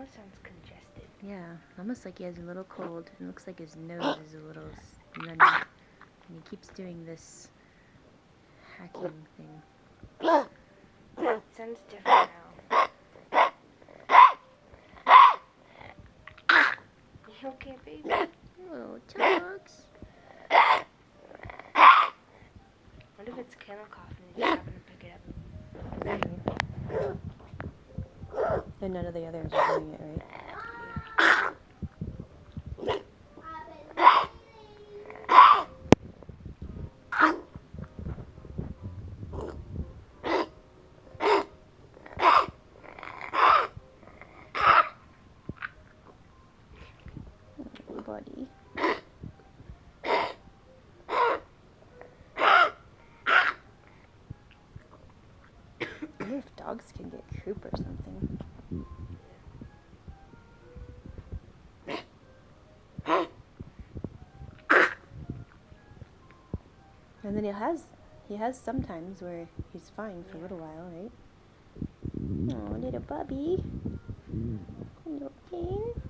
almost sounds congested. Yeah, almost like he has a little cold. It looks like his nose is a little runny. And he keeps doing this hacking thing. It sounds different now. You okay, baby? Oh, dogs. What if it's kennel cough and you just happen to pick it up? And none of the others are doing it, right? Buddy. I wonder if dogs can get croup or something. And then he has sometimes where he's fine for a little while, right? Oh, little Bubby. Little thing.